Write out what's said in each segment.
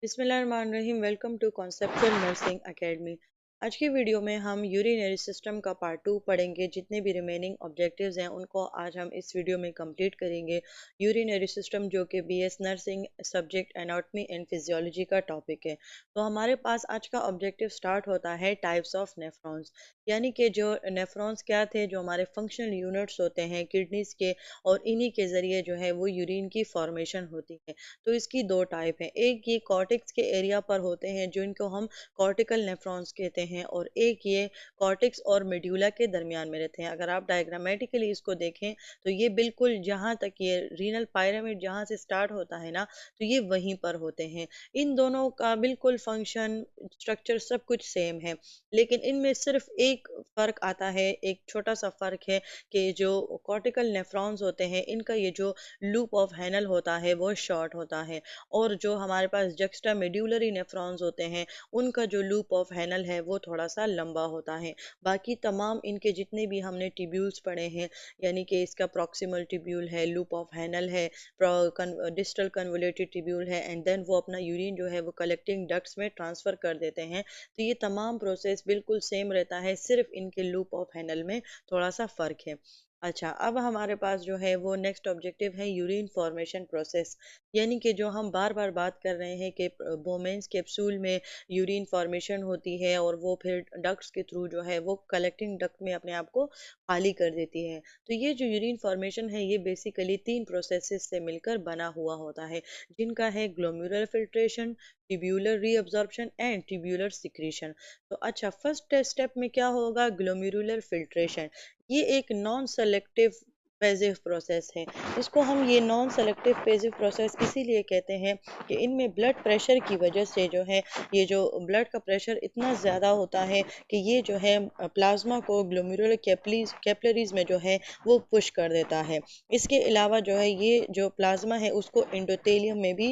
बिस्मिल्लाहिर्रहमानिर्रहीम। Welcome to conceptual nursing academy. आज की वीडियो में हम यूरिनरी सिस्टम का पार्ट 2 पढ़ेंगे। जितने भी रिमेनिंग ऑब्जेक्टिव्स हैं उनको आज हम इस वीडियो में कंप्लीट करेंगे। यूरिनरी सिस्टम जो कि BS nursing subject anatomy and physiology का टॉपिक है। तो हमारे पास आज का ऑब्जेक्टिव स्टार्ट होता है टाइप्स ऑफ नेफ्रॉन्स, यानी कि जो नेफ्रॉन्स क्या थे, जो हमारे फंक्शनल यूनिट्स होते हैं किडनीज के, और इन्हीं के ज़रिए जो है वो यूरिन की फॉर्मेशन होती है। तो इसकी दो टाइप है, एक ये कॉर्टेक्स के एरिया पर होते हैं जिनको हम कॉर्टिकल नेफ्रॉन्स कहते हैं, और एक ये कॉर्टेक्स और मेड्यूला के दरमियान में रहते हैं। अगर आप डायग्रामेटिकली इसको देखें तो ये बिल्कुल जहाँ तक ये रीनल पायरामिड जहाँ से स्टार्ट होता है ना, तो ये वहीं पर होते हैं। इन दोनों का बिल्कुल फंक्शन स्ट्रक्चर सब कुछ सेम है, लेकिन इनमें सिर्फ एक फ़र्क आता है, एक छोटा सा फ़र्क है कि जो कॉर्टिकल नेफ्रॉन्स होते हैं इनका ये जो लूप ऑफ हैनल होता है वो शॉर्ट होता है, और जो हमारे पास जक्स्टा मेड्यूलरी नेफ्रॉन्स होते हैं उनका जो लूप ऑफ हैनल है वो थोड़ा सा लंबा होता है। बाकी तमाम इनके जितने भी हमने टिब्यूल्स पढ़े हैं, यानी कि इसका प्रॉक्सिमल टिब्यूल है, लूप ऑफ हैनल है, डिस्टल कन्वोलेटेड टिब्यूल है, एंड देन वो अपना यूरिन जो है वो कलेक्टिंग डक्ट्स में ट्रांसफ़र कर देते हैं। तो ये तमाम प्रोसेस बिल्कुल सेम रहता है, सिर्फ इनके लूप ऑफ हैनल में थोड़ा सा फ़र्क है। अच्छा, अब हमारे पास जो है वो नेक्स्ट ऑब्जेक्टिव है यूरिन फॉर्मेशन प्रोसेस, यानी कि जो हम बार बार बात कर रहे हैं कि बोमेंस कैप्सूल में यूरिन फॉर्मेशन होती है और वो फिर डक्ट्स के थ्रू जो है वो कलेक्टिंग डक्ट में अपने आप को खाली कर देती है। तो ये जो यूरिन फॉर्मेशन है ये बेसिकली तीन प्रोसेसेस से मिलकर बना हुआ होता है, जिनका है glomerular filtration, tubular reabsorption and tubular secretion. तो अच्छा, फर्स्ट स्टेप में क्या होगा? Glomerular filtration. ये एक नॉन सेलेक्टिव पेसिव प्रोसेस है। इसको हम ये नॉन सेलेक्टिव पेसिव प्रोसेस इसीलिए कहते हैं कि इनमें ब्लड प्रेशर की वजह से जो है, ये जो ब्लड का प्रेशर इतना ज़्यादा होता है कि ये जो है प्लाज्मा को ग्लोमेरुलर कैपिलरीज में जो है वो पुश कर देता है। इसके अलावा जो है ये जो प्लाज्मा है उसको एंडोथेलियम में भी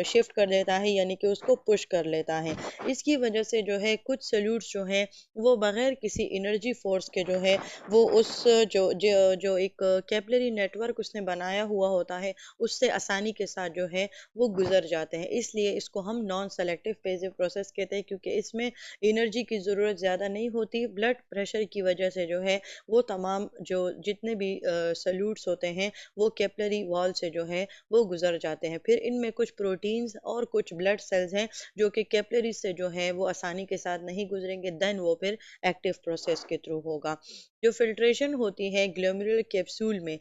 शिफ्ट कर देता है, यानी कि उसको पुश कर लेता है। इसकी वजह से जो है कुछ सल्यूट्स जो हैं वो बगैर किसी एनर्जी फोर्स के जो है वो उस जो जो जो एक कैपिलरी नेटवर्क उसने बनाया हुआ होता है उससे आसानी के साथ जो है वो गुजर जाते हैं। इसलिए इसको हम नॉन सेलेक्टिव पेसिव प्रोसेस कहते हैं, क्योंकि इसमें एनर्जी की ज़रूरत ज़्यादा नहीं होती। ब्लड प्रेशर की वजह से जो है वो तमाम जो जितने भी सल्यूट्स होते हैं वो कैपिलरी वॉल से जो है वो गुजर जाते हैं। फिर इनमें कुछ प्रोटीन्स और कुछ ब्लड सेल्स हैं जो कि कैपिलरी से जो है वो आसानी के साथ नहीं गुजरेंगे, देन वो फिर एक्टिव प्रोसेस के थ्रू होगा। जो फिल्ट्रेशन होती है ग्लोमेरुलर कैप्सूल में,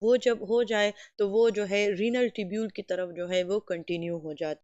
वो जब हो जाए तो वो जो है रीनल ट्यूब्यूल की तरफ जो है वो कंटिन्यू हो जाती है।